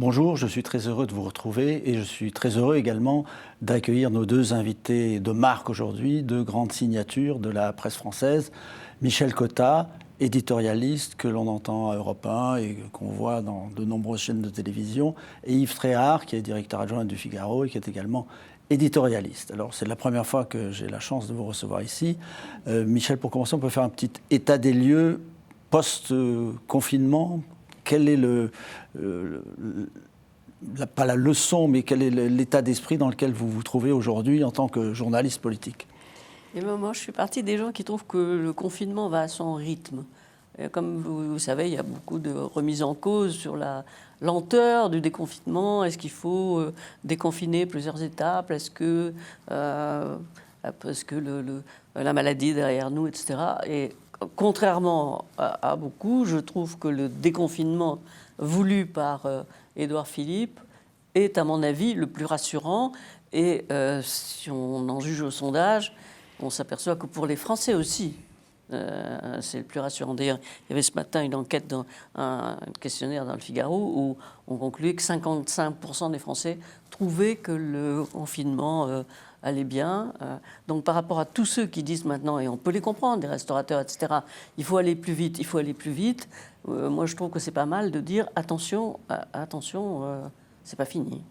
Bonjour, je suis très heureux de vous retrouver et je suis très heureux également d'accueillir nos deux invités de marque aujourd'hui, deux grandes signatures de la presse française. Michel Cotta, éditorialiste que l'on entend à Europe 1 et qu'on voit dans de nombreuses chaînes de télévision, et Yves Tréhard, qui est directeur adjoint du Figaro et qui est également éditorialiste. Alors c'est la première fois que j'ai la chance de vous recevoir ici. Michel, pour commencer, on peut faire un petit état des lieux post-confinement. Quel est pas la leçon, mais quel est l'état d'esprit dans lequel vous vous trouvez aujourd'hui en tant que journaliste politique? Et moi, je suis partie des gens qui trouvent que le confinement va à son rythme. Et comme vous savez, il y a beaucoup de remises en cause sur la lenteur du déconfinement. Est-ce qu'il faut déconfiner plusieurs étapes? Est-ce que la maladie est derrière nous, etc. Et contrairement à beaucoup, je trouve que le déconfinement voulu par Édouard Philippe est, à mon avis, le plus rassurant. Et si on en juge au sondage, on s'aperçoit que pour les Français aussi, c'est le plus rassurant. D'ailleurs, il y avait ce matin une enquête, un questionnaire dans le Figaro, où on concluait que 55% des Français trouvaient que le confinement allait bien. Donc par rapport à tous ceux qui disent maintenant, et on peut les comprendre, des restaurateurs, etc., il faut aller plus vite, il faut aller plus vite, moi je trouve que c'est pas mal de dire attention, c'est pas fini.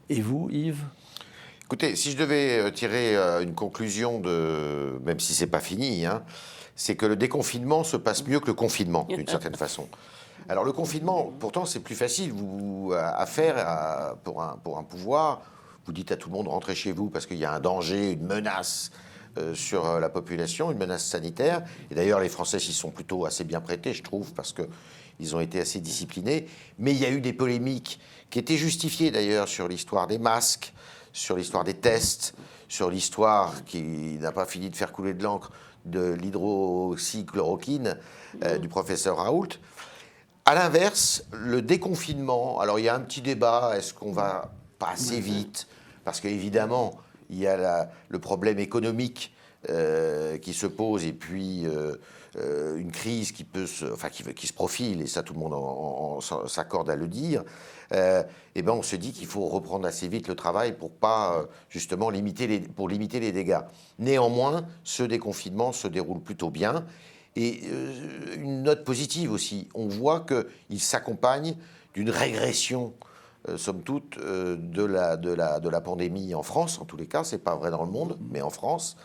Et vous, Yves? Écoutez, si je devais tirer une conclusion, même si c'est pas fini, c'est que le déconfinement se passe mieux que le confinement, d'une certaine façon. Alors le confinement, pourtant, c'est plus facile à faire pour un pouvoir. Vous dites à tout le monde, rentrez chez vous parce qu'il y a un danger, une menace sur la population, une menace sanitaire. Et d'ailleurs, les Français s'y sont plutôt assez bien prêtés, je trouve, parce qu'ils ont été assez disciplinés. Mais il y a eu des polémiques qui étaient justifiées, d'ailleurs, sur l'histoire des masques, sur l'histoire des tests, sur l'histoire qui n'a pas fini de faire couler de l'encre de l'hydroxychloroquine du professeur Raoult. À l'inverse, le déconfinement, alors il y a un petit débat, est-ce qu'on va pas assez vite? Parce qu'évidemment, il y a le problème économique qui se pose et puis une crise qui se profile, et ça tout le monde s'accorde à le dire. Et ben on se dit qu'il faut reprendre assez vite le travail pour pas justement limiter les dégâts. Néanmoins, ce déconfinement se déroule plutôt bien. Et une note positive aussi, on voit qu'il s'accompagne d'une régression, somme toute, de la pandémie en France, en tous les cas, c'est pas vrai dans le monde, mais en France,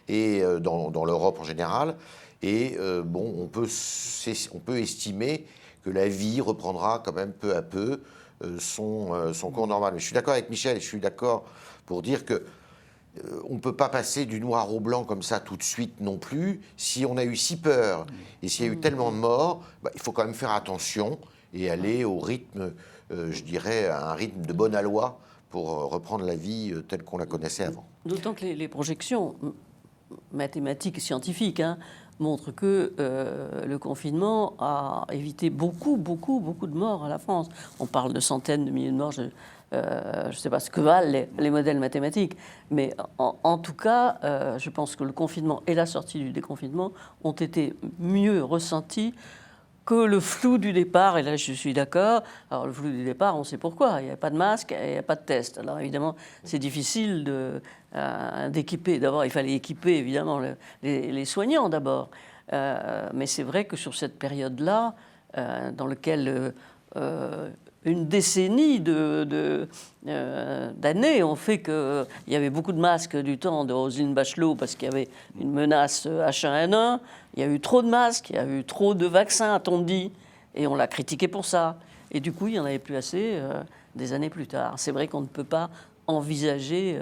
et dans l'Europe en général. Et on peut estimer que la vie reprendra quand même peu à peu son cours normal. Mais je suis d'accord avec Michel, et je suis d'accord pour dire que on ne peut pas passer du noir au blanc comme ça tout de suite non plus. Si on a eu si peur et s'il y a eu tellement de morts, il faut quand même faire attention et aller au rythme, je dirais, à un rythme de bonne aloi pour reprendre la vie telle qu'on la connaissait avant. D'autant que les projections mathématiques et scientifiques montrent que le confinement a évité beaucoup de morts à la France. On parle de centaines de milliers de morts. Je ne sais pas ce que valent les modèles mathématiques, mais en tout cas, je pense que le confinement et la sortie du déconfinement ont été mieux ressentis que le flou du départ. Et là, je suis d'accord. Alors, le flou du départ, on sait pourquoi. Il n'y a pas de masque et il n'y a pas de test. Alors, évidemment, c'est difficile d'équiper. D'abord, il fallait équiper, évidemment, les soignants, d'abord. Mais c'est vrai que sur cette période-là, dans laquelle une décennie d'années ont fait qu'il y avait beaucoup de masques du temps de Roselyne Bachelot parce qu'il y avait une menace H1N1. Il y a eu trop de masques, il y a eu trop de vaccins, a-t-on dit, et on l'a critiqué pour ça. Et du coup, il n'y en avait plus assez des années plus tard. C'est vrai qu'on ne peut pas envisager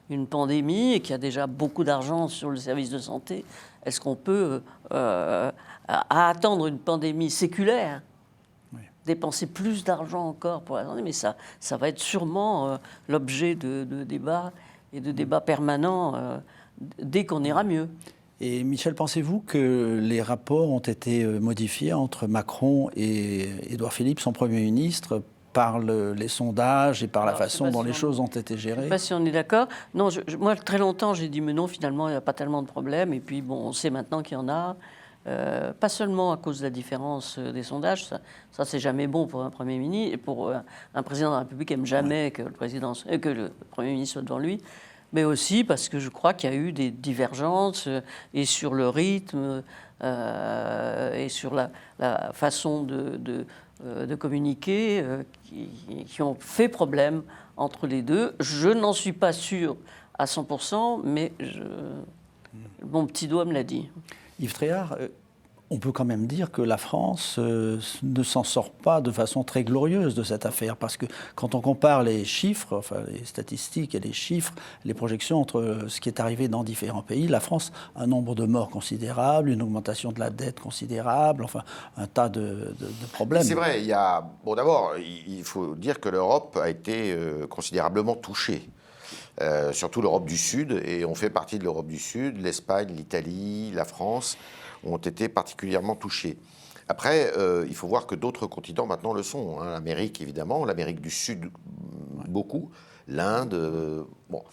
une pandémie et qu'il y a déjà beaucoup d'argent sur le service de santé. Est-ce qu'on peut attendre une pandémie séculaire, dépenser plus d'argent encore pour attendre, mais ça va être sûrement l'objet de débats et de débats permanents dès qu'on ira mieux. Et Michel, pensez-vous que les rapports ont été modifiés entre Macron et Édouard Philippe, son Premier ministre, par les sondages et par la façon dont les choses ont été gérées? Je ne sais pas si on est d'accord. Non, moi, très longtemps, j'ai dit, mais non, finalement, il n'y a pas tellement de problèmes. Et puis, bon, on sait maintenant qu'il y en a. pas seulement à cause de la différence des sondages, ça c'est jamais bon pour un Premier ministre, et pour un président de la République aime jamais que le Premier ministre soit devant lui, mais aussi parce que je crois qu'il y a eu des divergences et sur le rythme et sur la façon de communiquer qui ont fait problème entre les deux. Je n'en suis pas sûr à 100%, mais mon petit doigt me l'a dit. Yves Tréhard, on peut quand même dire que la France ne s'en sort pas de façon très glorieuse de cette affaire, parce que quand on compare les chiffres, enfin les statistiques et les chiffres, les projections entre ce qui est arrivé dans différents pays, la France a un nombre de morts considérable, une augmentation de la dette considérable, enfin un tas de problèmes. C'est vrai, d'abord, il faut dire que l'Europe a été considérablement touchée. Surtout l'Europe du Sud, et on fait partie de l'Europe du Sud, l'Espagne, l'Italie, la France ont été particulièrement touchés. Après, il faut voir que d'autres continents maintenant le sont. Hein. L'Amérique, évidemment, l'Amérique du Sud, beaucoup, l'Inde. Bon.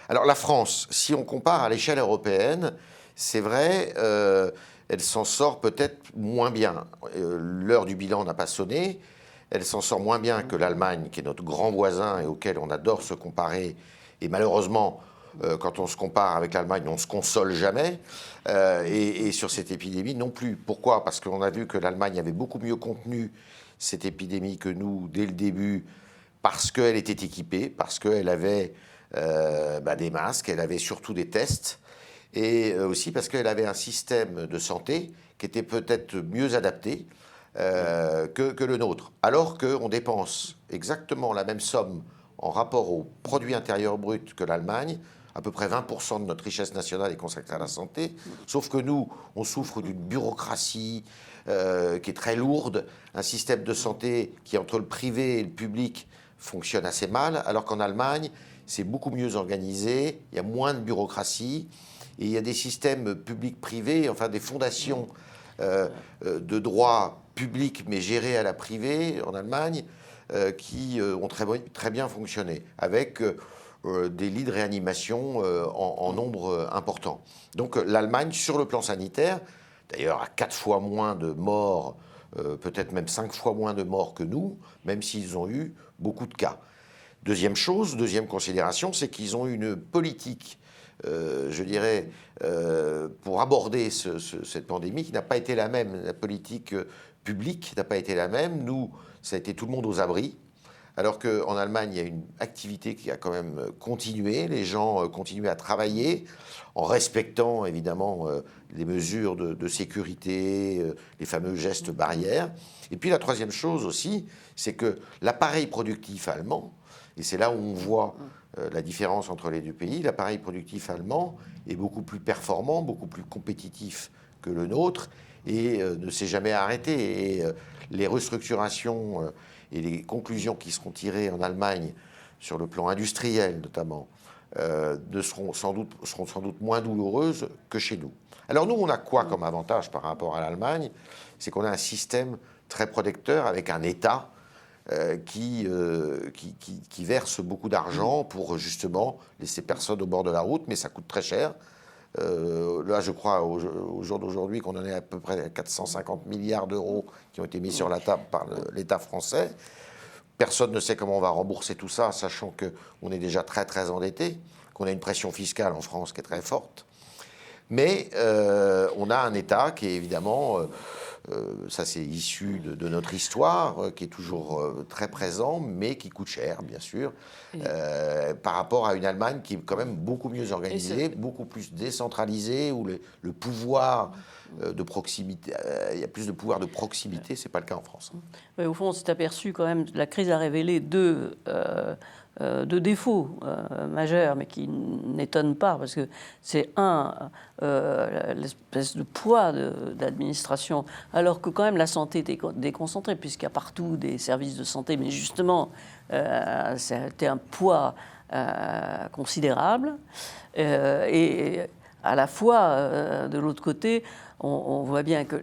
Alors la France, si on compare à l'échelle européenne, c'est vrai, elle s'en sort peut-être moins bien. L'heure du bilan n'a pas sonné. Elle s'en sort moins bien que l'Allemagne, qui est notre grand voisin et auquel on adore se comparer. Et malheureusement, quand on se compare avec l'Allemagne, on ne se console jamais. Et sur cette épidémie non plus. Pourquoi ? Parce qu'on a vu que l'Allemagne avait beaucoup mieux contenu cette épidémie que nous dès le début, parce qu'elle était équipée, parce qu'elle avait des masques, elle avait surtout des tests, et aussi parce qu'elle avait un système de santé qui était peut-être mieux adapté que le nôtre. Alors qu'on dépense exactement la même somme en rapport au produit intérieur brut que l'Allemagne, à peu près 20% de notre richesse nationale est consacrée à la santé, sauf que nous, on souffre d'une bureaucratie qui est très lourde, un système de santé qui, entre le privé et le public, fonctionne assez mal, alors qu'en Allemagne, c'est beaucoup mieux organisé, il y a moins de bureaucratie, et il y a des systèmes publics-privés, enfin des fondations de droit public, mais gérées à la privée, en Allemagne, qui ont très bien fonctionné, avec des lits de réanimation en nombre important. Donc l'Allemagne, sur le plan sanitaire, d'ailleurs a 4 fois moins de morts, peut-être même 5 fois moins de morts que nous, même s'ils ont eu beaucoup de cas. Deuxième considération, c'est qu'ils ont une politique, je dirais, pour aborder cette pandémie qui n'a pas été la même. La politique publique n'a pas été la même. Nous, ça a été tout le monde aux abris. Alors qu'en Allemagne, il y a une activité qui a quand même continué. Les gens continuaient à travailler en respectant évidemment les mesures de sécurité, les fameux gestes barrières. Et puis la troisième chose aussi, c'est que l'appareil productif allemand, et c'est là où on voit la différence entre les deux pays, l'appareil productif allemand est beaucoup plus performant, beaucoup plus compétitif que le nôtre et ne s'est jamais arrêté. Et les restructurations et les conclusions qui seront tirées en Allemagne sur le plan industriel notamment seront sans doute moins douloureuses que chez nous. Alors nous, on a quoi comme avantage par rapport à l'Allemagne ? C'est qu'on a un système très protecteur avec un État qui verse beaucoup d'argent pour justement laisser personne au bord de la route, mais ça coûte très cher. Là, je crois, au jour d'aujourd'hui, qu'on en est à peu près à 450 milliards d'euros qui ont été mis sur la table par l'État français. Personne ne sait comment on va rembourser tout ça, sachant qu'on est déjà très, très endetté, qu'on a une pression fiscale en France qui est très forte. Mais on a un État qui est évidemment, ça c'est issu de notre histoire, qui est toujours très présent, mais qui coûte cher, bien sûr, par rapport à une Allemagne qui est quand même beaucoup mieux organisée, beaucoup plus décentralisée, où le pouvoir de proximité, il y a plus de pouvoir de proximité, c'est pas le cas en France. Oui, au fond, on s'est aperçu quand même, la crise a révélé deux défauts majeurs, mais qui n'étonnent pas, parce que c'est l'espèce de poids d'administration, alors que quand même la santé était déconcentrée, puisqu'il y a partout des services de santé, mais justement, c'était un poids considérable. Et à la fois, de l'autre côté, on voit bien que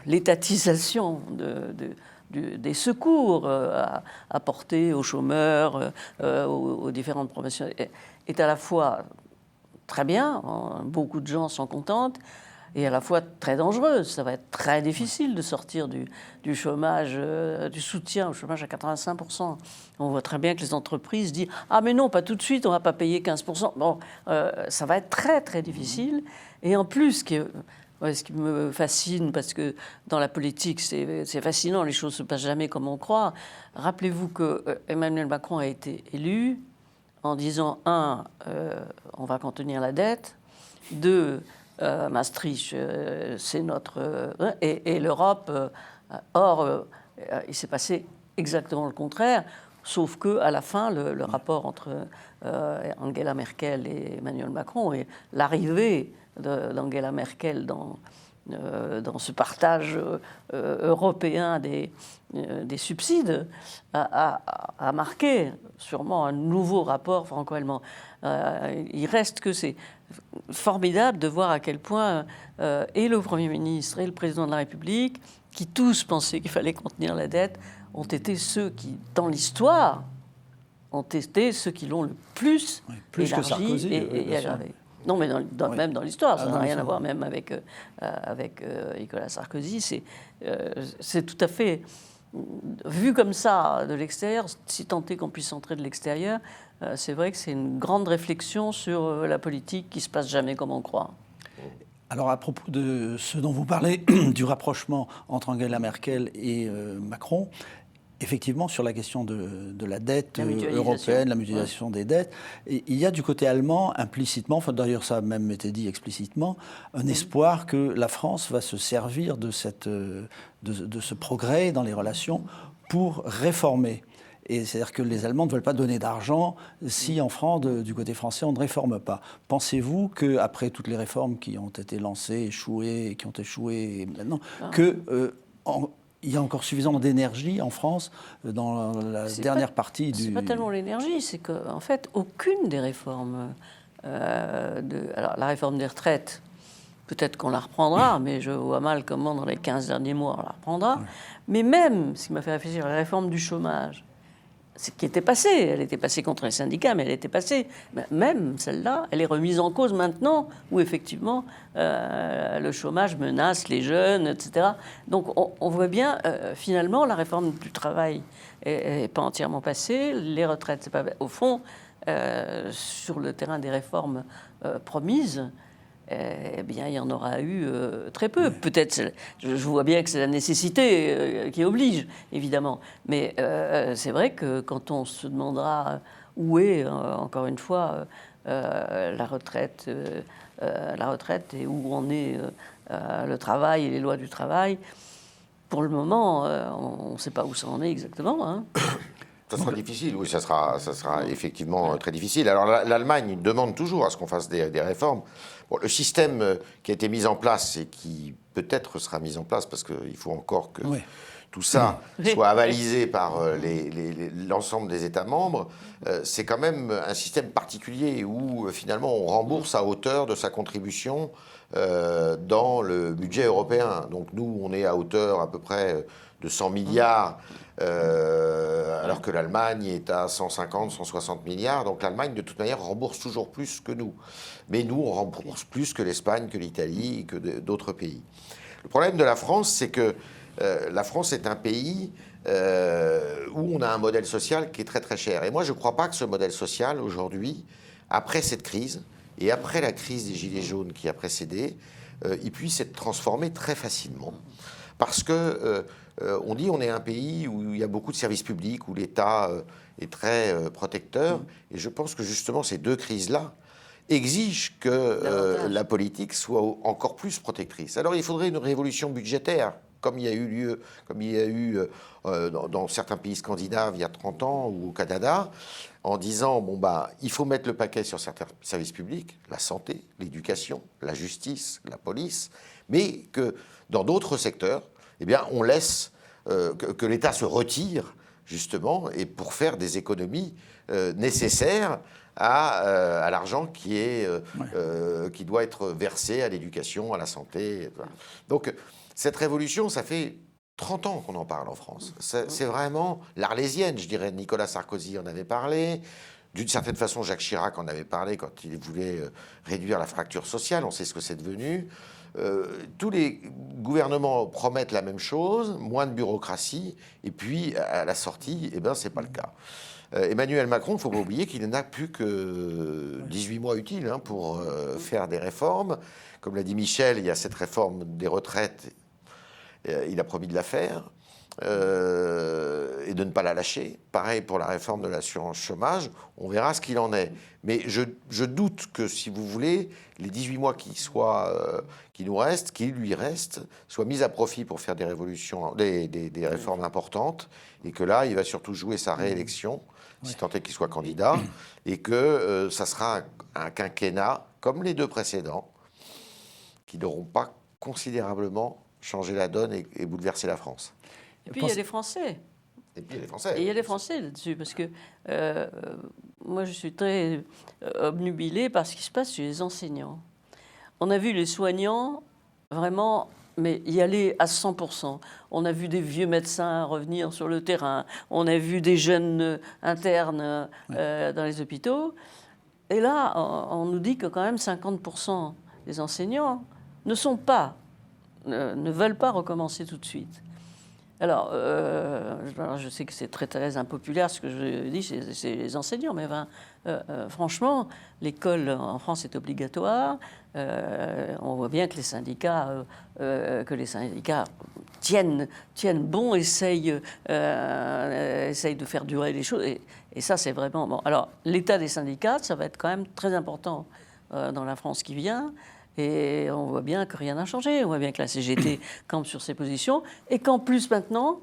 l'étatisation des secours apportés aux chômeurs, aux différentes professions, est à la fois très bien, beaucoup de gens sont contents, et à la fois très dangereuse. Ça va être très difficile de sortir du chômage, du soutien au chômage à 85%. On voit très bien que les entreprises disent « Ah mais non, pas tout de suite, on ne va pas payer 15%. » Bon, ça va être très très difficile. Et en plus, ce qui me fascine, parce que dans la politique, c'est fascinant, les choses ne se passent jamais comme on croit. Rappelez-vous que Emmanuel Macron a été élu en disant, on va contenir la dette, 2, Maastricht, c'est notre... et l'Europe, il s'est passé exactement le contraire, sauf qu'à la fin, le rapport entre Angela Merkel et Emmanuel Macron et l'arrivée d'Angela Merkel dans ce partage européen des subsides a marqué sûrement un nouveau rapport franco-allemand. Il reste que c'est formidable de voir à quel point et le Premier ministre et le Président de la République, qui tous pensaient qu'il fallait contenir la dette, ont été ceux qui, dans l'histoire, ont été ceux qui l'ont le plus élargi et aggravé. Non, mais même dans l'histoire, ça n'a rien à voir même avec Nicolas Sarkozy. C'est tout à fait, vu comme ça de l'extérieur, si tant est qu'on puisse entrer de l'extérieur, c'est vrai que c'est une grande réflexion sur la politique qui ne se passe jamais comme on croit. Alors à propos de ce dont vous parlez, du rapprochement entre Angela Merkel et Macron, effectivement, sur la question de la dette européenne, la mutualisation des dettes, il y a du côté allemand, implicitement, enfin d'ailleurs ça a même été dit explicitement, un espoir que la France va se servir de ce progrès dans les relations pour réformer. Et c'est-à-dire que les Allemands ne veulent pas donner d'argent si en France, du côté français, on ne réforme pas. Pensez-vous qu'après toutes les réformes qui ont été lancées, échouées, et qui ont échoué maintenant, il y a encore suffisamment d'énergie en France dans la dernière partie du... C'est pas tellement l'énergie, c'est qu'en fait, aucune des réformes... alors, la réforme des retraites, peut-être qu'on la reprendra, mais je vois mal comment dans les 15 derniers mois on la reprendra. Mais même, ce qui m'a fait réfléchir, la réforme du chômage, ce qui était passé, elle était passée contre les syndicats, mais elle était passée. Même celle-là, elle est remise en cause maintenant, où effectivement le chômage menace les jeunes, etc. Donc on voit bien, finalement, la réforme du travail n'est pas entièrement passée, les retraites, c'est pas... Au fond, sur le terrain des réformes promises, eh bien, il y en aura eu très peu. Peut-être, je vois bien que c'est la nécessité qui oblige, évidemment. Mais c'est vrai que quand on se demandera où est, encore une fois, la retraite et où en est le travail et les lois du travail, pour le moment, on ne sait pas où ça en est exactement, hein. Ça sera difficile, oui, ça sera effectivement très difficile. Alors l'Allemagne demande toujours à ce qu'on fasse des réformes. Bon, le système qui a été mis en place et qui peut-être sera mis en place, parce qu'il faut encore que tout ça soit avalisé par l'ensemble des États membres, c'est quand même un système particulier où finalement on rembourse à hauteur de sa contribution dans le budget européen. Donc nous, on est à hauteur à peu près de 100 milliards, alors que l'Allemagne est à 150, 160 milliards. Donc l'Allemagne, de toute manière, rembourse toujours plus que nous. Mais nous, on rembourse plus que l'Espagne, que l'Italie, que d'autres pays. Le problème de la France, c'est que la France est un pays où on a un modèle social qui est très très cher. Et moi, je ne crois pas que ce modèle social, aujourd'hui, après cette crise, et après la crise des Gilets jaunes qui a précédé, il puisse être transformé très facilement. Parce que on dit on est un pays où il y a beaucoup de services publics, où l'État est très protecteur. Et je pense que justement ces deux crises-là exigent que la politique soit encore plus protectrice. Alors il faudrait une révolution budgétaire, comme il y a eu lieu, comme il y a eu dans certains pays scandinaves il y a 30 ans ou au Canada, en disant bon bah il faut mettre le paquet sur certains services publics, la santé, l'éducation, la justice, la police, mais que dans d'autres secteurs, eh bien, on laisse que l'État se retire, justement, et pour faire des économies nécessaires à l'argent qui doit être versé à l'éducation, à la santé. Voilà. Donc, cette révolution, ça fait 30 ans qu'on en parle en France. C'est vraiment l'arlésienne, je dirais. Nicolas Sarkozy en avait parlé. D'une certaine façon, Jacques Chirac en avait parlé quand il voulait réduire la fracture sociale. On sait ce que c'est devenu. tous les gouvernements promettent la même chose, moins de bureaucratie, et puis à la sortie, eh ben, c'est pas le cas. Emmanuel Macron, il ne faut pas oublier qu'il n'a plus que 18 mois utiles pour faire des réformes. Comme l'a dit Michel, il y a cette réforme des retraites, il a promis de la faire. Et de ne pas la lâcher. Pareil pour la réforme de l'assurance chômage, on verra ce qu'il en est. Mais je doute que, si vous voulez, les 18 mois qui lui restent, soient mis à profit pour faire des réformes importantes, et que là, il va surtout jouer sa réélection, si tant est qu'il soit candidat, et que ça sera un quinquennat, comme les deux précédents, qui n'auront pas considérablement changé la donne et bouleversé la France. Et puis il y a les Français. Et puis il y a les Français. Et il y a les Français là-dessus, parce que moi je suis très obnubilée par ce qui se passe chez les enseignants. On a vu les soignants vraiment, mais y aller à 100%. On a vu des vieux médecins revenir sur le terrain. On a vu des jeunes internes dans les hôpitaux. Et là, on nous dit que quand même 50% des enseignants ne veulent pas recommencer tout de suite. Alors, je sais que c'est très, très impopulaire ce que je dis, c'est les enseignants, mais franchement, l'école en France est obligatoire. On voit bien que les syndicats tiennent bon, essayent de faire durer les choses. Et ça, c'est vraiment bon. Alors, l'état des syndicats, ça va être quand même très important dans la France qui vient. Et on voit bien que rien n'a changé. On voit bien que la CGT campe sur ses positions. Et qu'en plus, maintenant,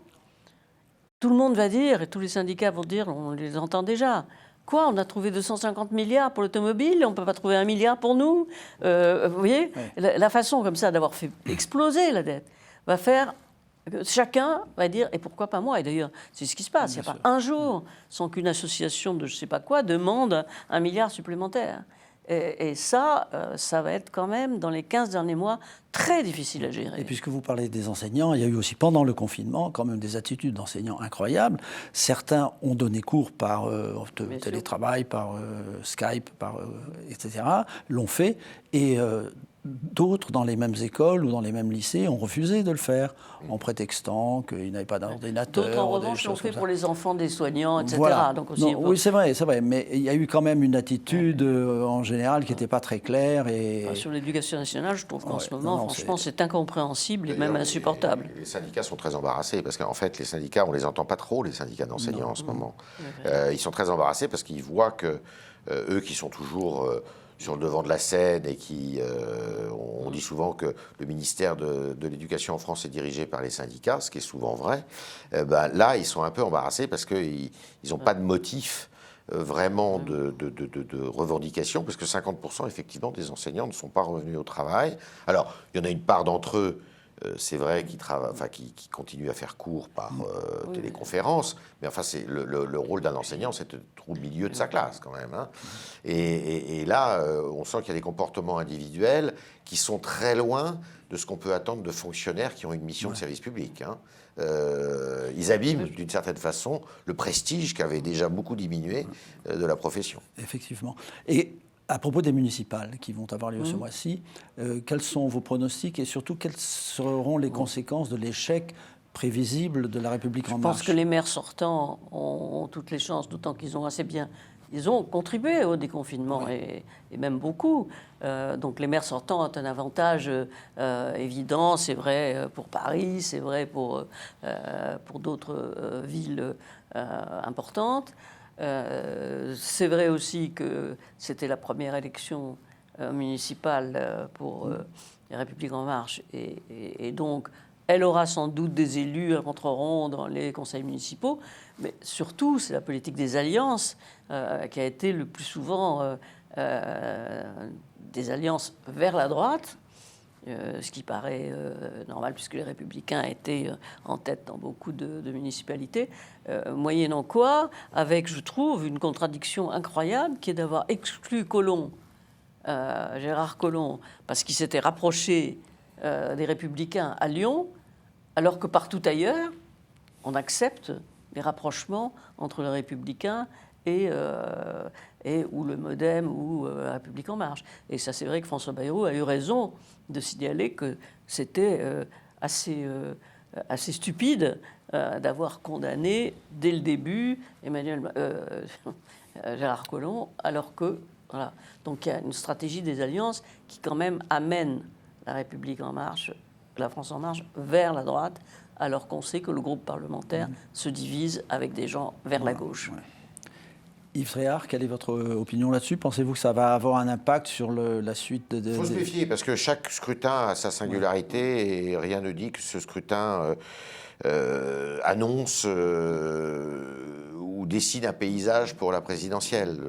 tout le monde va dire, et tous les syndicats vont dire, on les entend déjà, quoi, on a trouvé 250 milliards pour l'automobile, on ne peut pas trouver 1 milliard pour nous. Vous voyez, la façon comme ça d'avoir fait exploser la dette va faire que chacun va dire, et pourquoi pas moi? Et d'ailleurs, c'est ce qui se passe. Il n'y a pas un jour sans qu'une association de je ne sais pas quoi demande 1 milliard supplémentaire. Et ça va être quand même, dans les 15 derniers mois, très difficile à gérer. Et puisque vous parlez des enseignants, il y a eu aussi, pendant le confinement, quand même des attitudes d'enseignants incroyables. Certains ont donné cours par télétravail, par Skype, etc., l'ont fait. Et d'autres, dans les mêmes écoles ou dans les mêmes lycées, ont refusé de le faire, en prétextant qu'ils n'avaient pas d'ordinateur. D'autres, en revanche, l'ont fait pour les enfants des soignants, etc. Voilà. Donc aussi, oui, c'est vrai. Mais il y a eu quand même une attitude, en général, qui n'était pas très claire. Et... Sur l'éducation nationale, je trouve qu'en ce moment, franchement, c'est incompréhensible et même insupportable. Les syndicats sont très embarrassés, parce qu'en fait, les syndicats, on ne les entend pas trop, les syndicats d'enseignants, en ce moment. Ils sont très embarrassés parce qu'ils voient que eux qui sont toujours... sur le devant de la scène et on dit souvent que le ministère de l'Éducation en France est dirigé par les syndicats, ce qui est souvent vrai. Là, ils sont un peu embarrassés parce qu'ils n'ont pas de motif vraiment de revendication, parce que 50% effectivement des enseignants ne sont pas revenus au travail. Alors, il y en a une part d'entre eux, c'est vrai, qui continuent à faire cours par téléconférence, mais enfin, le rôle d'un enseignant, c'est d'être au milieu de sa classe quand même. Et là, on sent qu'il y a des comportements individuels qui sont très loin de ce qu'on peut attendre de fonctionnaires qui ont une mission de service public. Ils abîment d'une certaine façon le prestige qui avait déjà beaucoup diminué de la profession. Effectivement. Et à propos des municipales qui vont avoir lieu ce mois-ci, quels sont vos pronostics et surtout quelles seront les conséquences de l'échec prévisible de la République en marche? Je pense que les maires sortants ont toutes les chances, d'autant qu'ils ont assez bien... Ils ont contribué au déconfinement, et même beaucoup. Donc les maires sortants ont un avantage évident, c'est vrai pour Paris, c'est vrai pour d'autres villes importantes. C'est vrai aussi que c'était la première élection municipale pour les Républiques en marche, et donc elle aura sans doute des élus, elles rentreront dans les conseils municipaux, mais surtout c'est la politique des alliances qui a été le plus souvent des alliances vers la droite, ce qui paraît normal puisque les Républicains étaient en tête dans beaucoup de municipalités, moyennant quoi, avec, je trouve, une contradiction incroyable qui est d'avoir exclu Gérard Collomb, parce qu'il s'était rapproché des Républicains à Lyon, alors que partout ailleurs, on accepte les rapprochements entre les Républicains et ou le MoDem ou La République En Marche. Et ça, c'est vrai que François Bayrou a eu raison de signaler que c'était assez stupide d'avoir condamné dès le début Gérard Collomb, alors que voilà. Donc il y a une stratégie des alliances qui quand même amène La République En Marche, la France En Marche, vers la droite, alors qu'on sait que le groupe parlementaire se divise avec des gens vers la gauche. Ouais. Yves Tréhard, quelle est votre opinion là-dessus? Pensez-vous que ça va avoir un impact sur la suite Il faut se méfier, parce que chaque scrutin a sa singularité, et rien ne dit que ce scrutin annonce ou dessine un paysage pour la présidentielle.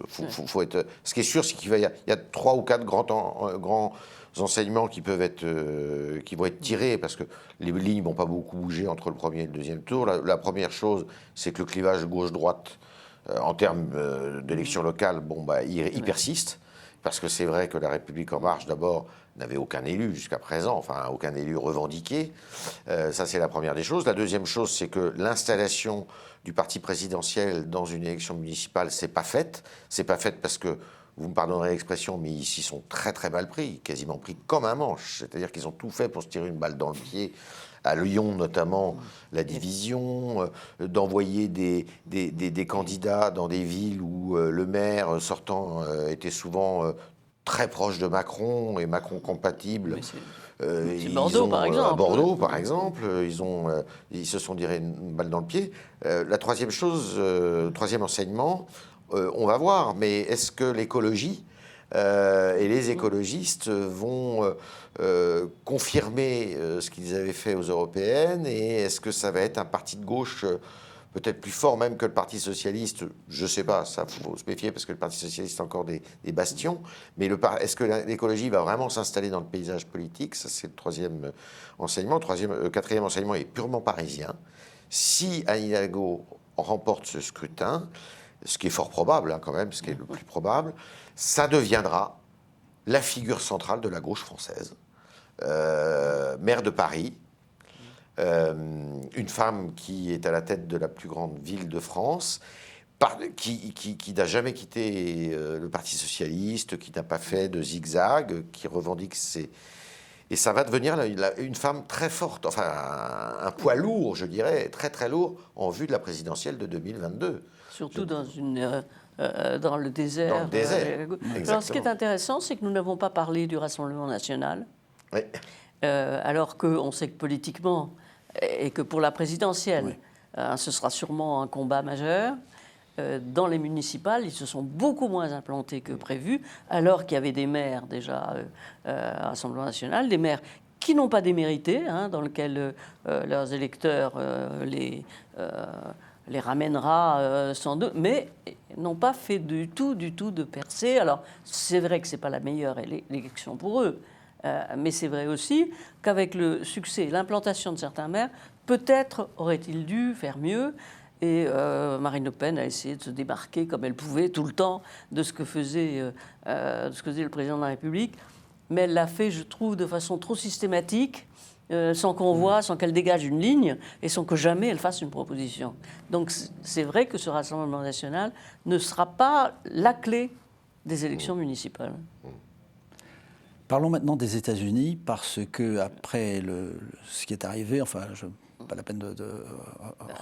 Faut être... Ce qui est sûr, c'est qu'il y a 3 ou 4 grands enseignements qui vont être tirés, parce que les lignes ne vont pas beaucoup bouger entre le premier et le deuxième tour. La première chose, c'est que le clivage gauche-droite, en termes d'élections locales, il persiste, parce que c'est vrai que La République En Marche, d'abord, n'avait aucun élu jusqu'à présent, enfin aucun élu revendiqué. Ça, c'est la première des choses. La deuxième chose, c'est que l'installation du parti présidentiel dans une élection municipale, c'est pas faite. C'est pas faite parce que, vous me pardonnerez l'expression, mais ici, ils sont très très mal pris, quasiment pris comme un manche. C'est-à-dire qu'ils ont tout fait pour se tirer une balle dans le pied. À Lyon, notamment, la division, d'envoyer des candidats dans des villes où le maire sortant était souvent très proche de Macron et Macron compatible. Bordeaux, par exemple. À Bordeaux, par exemple, ils se sont tirés une balle dans le pied. La troisième chose, troisième enseignement, on va voir, mais est-ce que l'écologie et les écologistes vont confirmer ce qu'ils avaient fait aux européennes, et est-ce que ça va être un parti de gauche peut-être plus fort même que le Parti socialiste? Je ne sais pas, ça faut se méfier parce que le Parti socialiste a encore des bastions, mais est-ce que l'écologie va vraiment s'installer dans le paysage politique? Ça, c'est le troisième enseignement. Quatrième enseignement est purement parisien. Si Anne Hidalgo remporte ce scrutin, ce qui est fort probable quand même, ce qui est le plus probable, ça deviendra la figure centrale de la gauche française. Maire de Paris, une femme qui est à la tête de la plus grande ville de France, qui n'a jamais quitté le Parti socialiste, qui n'a pas fait de zigzag, qui revendique ses... Et ça va devenir une femme très forte, enfin un poids lourd, je dirais, très très lourd, en vue de la présidentielle de 2022. Surtout dans le désert. Dans le désert, alors, ce qui est intéressant, c'est que nous n'avons pas parlé du Rassemblement national, oui. Alors qu'on sait que politiquement, et que pour la présidentielle, ce sera sûrement un combat majeur. Dans les municipales, ils se sont beaucoup moins implantés que prévu, alors qu'il y avait des maires déjà à Rassemblement national, des maires qui n'ont pas démérité, dans lesquels leurs électeurs les ramènera sans doute, mais n'ont pas fait du tout de percée. Alors, c'est vrai que ce n'est pas la meilleure élection pour eux, mais c'est vrai aussi qu'avec le succès, l'implantation de certains maires, peut-être aurait-il dû faire mieux. Et Marine Le Pen a essayé de se démarquer comme elle pouvait tout le temps de ce que faisait le président de la République. Mais elle l'a fait, je trouve, de façon trop systématique, sans qu'on voit, sans qu'elle dégage une ligne et sans que jamais elle fasse une proposition. Donc c'est vrai que ce Rassemblement national ne sera pas la clé des élections municipales. Parlons maintenant des États-Unis, parce que après ce qui est arrivé, enfin, pas la peine de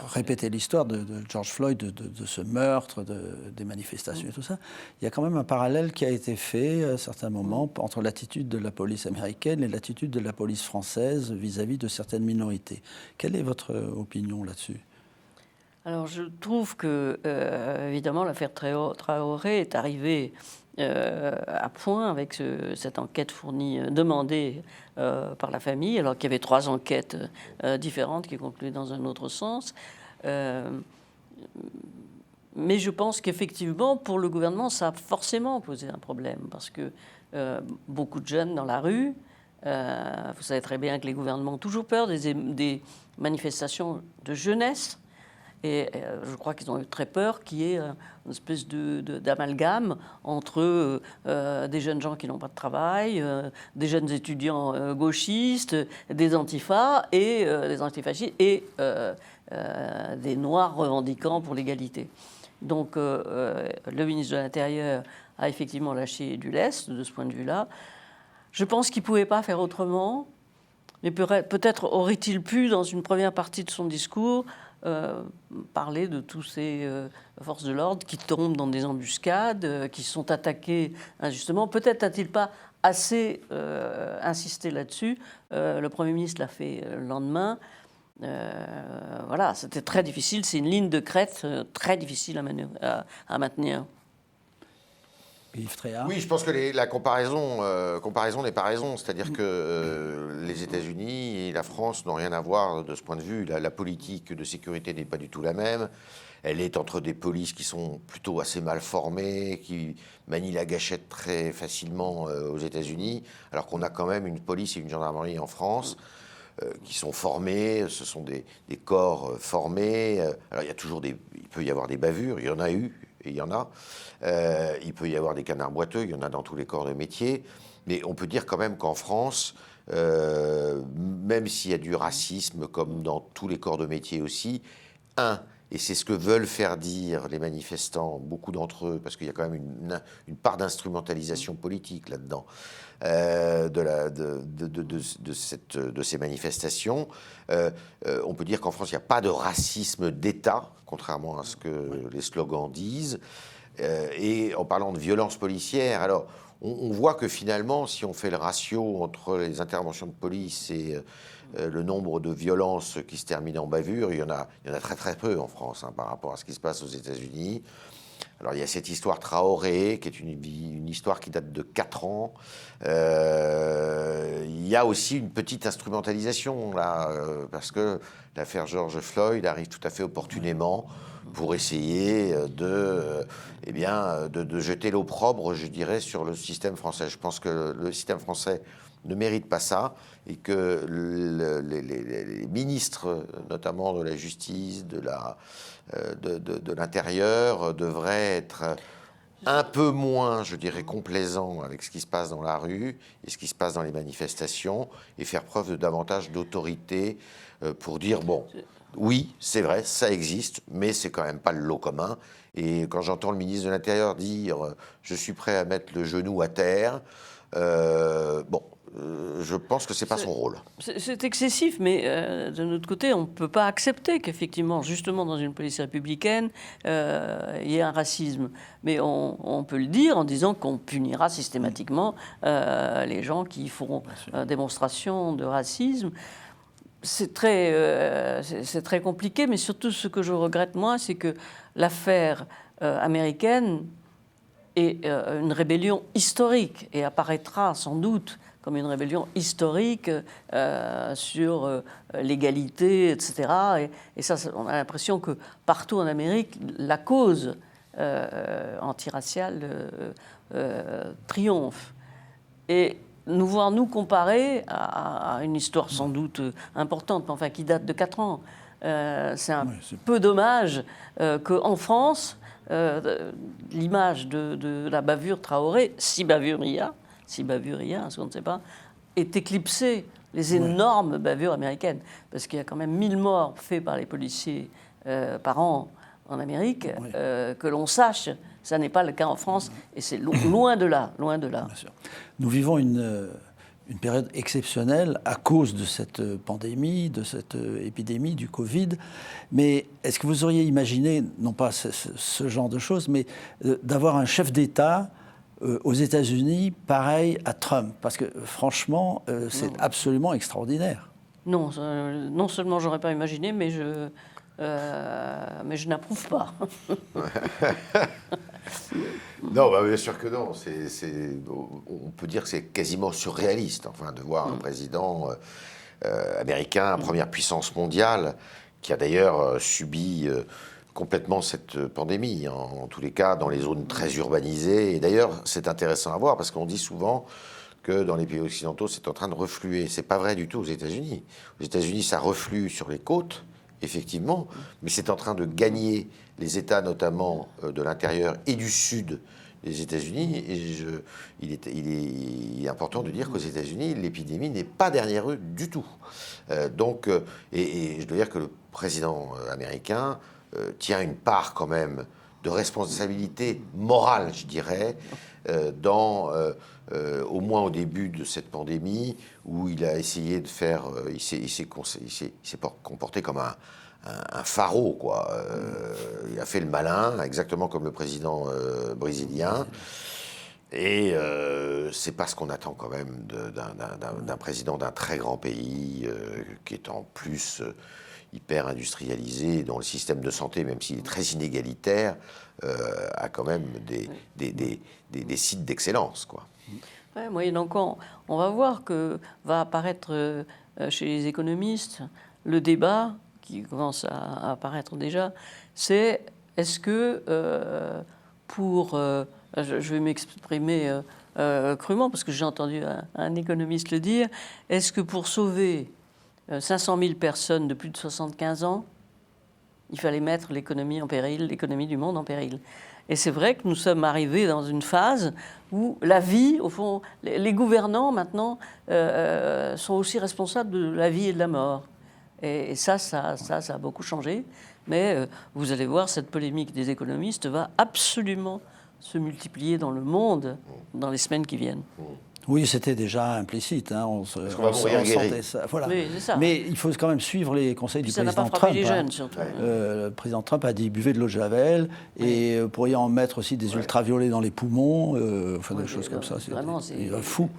répéter l'histoire de George Floyd, de ce meurtre, des manifestations et tout ça, il y a quand même un parallèle qui a été fait à certains moments entre l'attitude de la police américaine et l'attitude de la police française vis-à-vis de certaines minorités. Quelle est votre opinion là-dessus ? Alors je trouve que, évidemment, l'affaire Traoré est arrivée à point avec cette enquête demandée par la famille, alors qu'il y avait 3 enquêtes différentes qui concluaient dans un autre sens. Mais je pense qu'effectivement, pour le gouvernement, ça a forcément posé un problème, parce que beaucoup de jeunes dans la rue, vous savez très bien que les gouvernements ont toujours peur des manifestations de jeunesse. Et je crois qu'ils ont eu très peur qu'il y ait une espèce d'amalgame entre des jeunes gens qui n'ont pas de travail, des jeunes étudiants gauchistes, des antifas et des antifascistes et des noirs revendiquant pour l'égalité. Donc le ministre de l'Intérieur a effectivement lâché du lest de ce point de vue-là. Je pense qu'il ne pouvait pas faire autrement, mais peut-être aurait-il pu, dans une première partie de son discours, parler de tous ces forces de l'ordre qui tombent dans des embuscades, qui sont attaquées injustement. Peut-être n'a-t-il pas assez insisté là-dessus. Le Premier ministre l'a fait le lendemain. Voilà, c'était très difficile. C'est une ligne de crête très difficile à maintenir. Yves Tréhard. Oui, je pense que la comparaison n'est pas raison. C'est-à-dire que les États-Unis et la France n'ont rien à voir de ce point de vue. La politique de sécurité n'est pas du tout la même. Elle est entre des polices qui sont plutôt assez mal formées, qui manient la gâchette très facilement aux États-Unis, alors qu'on a quand même une police et une gendarmerie en France qui sont formés, ce sont des corps formés. Alors il peut y avoir des bavures, il y en a eu, et il y en a. Il peut y avoir des canards boiteux, il y en a dans tous les corps de métier. Mais on peut dire quand même qu'en France, même s'il y a du racisme, comme dans tous les corps de métier aussi, et c'est ce que veulent faire dire les manifestants, beaucoup d'entre eux, parce qu'il y a quand même une part d'instrumentalisation politique là-dedans, de ces manifestations. On peut dire qu'en France, il n'y a pas de racisme d'État, contrairement à ce que les slogans disent. Et en parlant de violence policière, alors on voit que finalement, si on fait le ratio entre les interventions de police et le nombre de violences qui se terminent en bavure, il y en a très très peu en France par rapport à ce qui se passe aux États-Unis. Alors il y a cette histoire Traoré, qui est une histoire qui date de 4 ans. Il y a aussi une petite instrumentalisation, là, parce que l'affaire George Floyd arrive tout à fait opportunément pour essayer de jeter l'opprobre, je dirais, sur le système français. Je pense que le système français ne mérite pas ça, et que les ministres, notamment de la justice, de l'intérieur, devraient être un peu moins, je dirais, complaisants avec ce qui se passe dans la rue et ce qui se passe dans les manifestations, et faire preuve de davantage d'autorité pour dire, bon, oui, c'est vrai, ça existe, mais c'est quand même pas le lot commun. Et quand j'entends le ministre de l'Intérieur dire « je suis prêt à mettre le genou à terre », je pense que c'est pas son rôle. C'est excessif, mais d'un autre côté, on ne peut pas accepter qu'effectivement, justement, dans une police républicaine, il y ait un racisme. Mais on peut le dire en disant qu'on punira systématiquement les gens qui feront démonstration de racisme. C'est très compliqué, mais surtout ce que je regrette moi, c'est que l'affaire américaine est une rébellion historique et apparaîtra sans doute comme une rébellion historique sur l'égalité, etc. Et ça, on a l'impression que partout en Amérique, la cause antiraciale triomphe. Et nous comparer à une histoire sans doute importante, mais enfin qui date de 4 ans, c'est peu dommage qu'en France, l'image de la bavure Traoré, si bavure il y a, parce qu'on ne sait pas, est éclipsée les énormes bavures américaines. Parce qu'il y a quand même 1000 morts faits par les policiers par an en Amérique, que l'on sache. Ça n'est pas le cas en France, et c'est loin de là, loin de là. Bien sûr. Nous vivons une période exceptionnelle à cause de cette pandémie, de cette épidémie du Covid. Mais est-ce que vous auriez imaginé, non pas ce genre de choses, mais d'avoir un chef d'État aux États-Unis pareil à Trump? Parce que franchement, c'est absolument extraordinaire. Non, non seulement j'aurais pas imaginé, mais je n'approuve pas. Non, bien sûr que non. On peut dire que c'est quasiment surréaliste, enfin, de voir un président américain, première puissance mondiale, qui a d'ailleurs subi complètement cette pandémie, en tous les cas dans les zones très urbanisées. Et d'ailleurs, c'est intéressant à voir, parce qu'on dit souvent que dans les pays occidentaux, c'est en train de refluer. C'est pas vrai du tout aux États-Unis. Aux États-Unis, ça reflue sur les côtes, effectivement, mais c'est en train de gagner les États, notamment de l'intérieur et du sud des États-Unis. Et il est important de dire qu'aux États-Unis, l'épidémie n'est pas derrière eux du tout. Et je dois dire que le président américain tient une part quand même responsabilité morale, je dirais, au moins au début de cette pandémie, où il a essayé de faire... il s'est comporté comme un pharaon, quoi. Il a fait le malin, exactement comme le président brésilien. Et c'est pas ce qu'on attend quand même d'un président d'un très grand pays, qui est en plus hyper industrialisé, dont le système de santé, même s'il est très inégalitaire, a quand même des sites d'excellence, quoi. Ouais, moyennant quoi, on va voir que va apparaître chez les économistes le débat qui commence à apparaître déjà, c'est est-ce que je vais m'exprimer crûment parce que j'ai entendu un économiste le dire, est-ce que pour sauver 500 000 personnes de plus de 75 ans, il fallait mettre l'économie en péril, l'économie du monde en péril. Et c'est vrai que nous sommes arrivés dans une phase où la vie, au fond, les gouvernants maintenant sont aussi responsables de la vie et de la mort. Et ça a beaucoup changé. Mais vous allez voir, cette polémique des économistes va absolument se multiplier dans le monde dans les semaines qui viennent. Oui, c'était déjà implicite. Hein. On sentait ça. Voilà. Oui, c'est ça. Mais il faut quand même suivre les conseils du président Trump. Ça n'a pas frappé les jeunes, surtout. Le président Trump a dit buvez de l'eau de Javel et vous pourriez en mettre aussi des ultraviolets dans les poumons, des choses comme ça. Vraiment, c'est fou.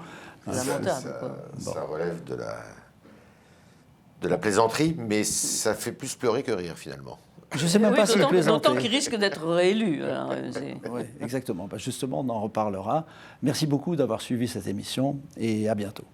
lamentable. Ça relève de la plaisanterie, mais ça fait plus pleurer que rire, finalement. Je ne sais même pas si plaisanter. D'autant qu'il risque d'être réélu. Oui, exactement. Justement, on en reparlera. Merci beaucoup d'avoir suivi cette émission et à bientôt.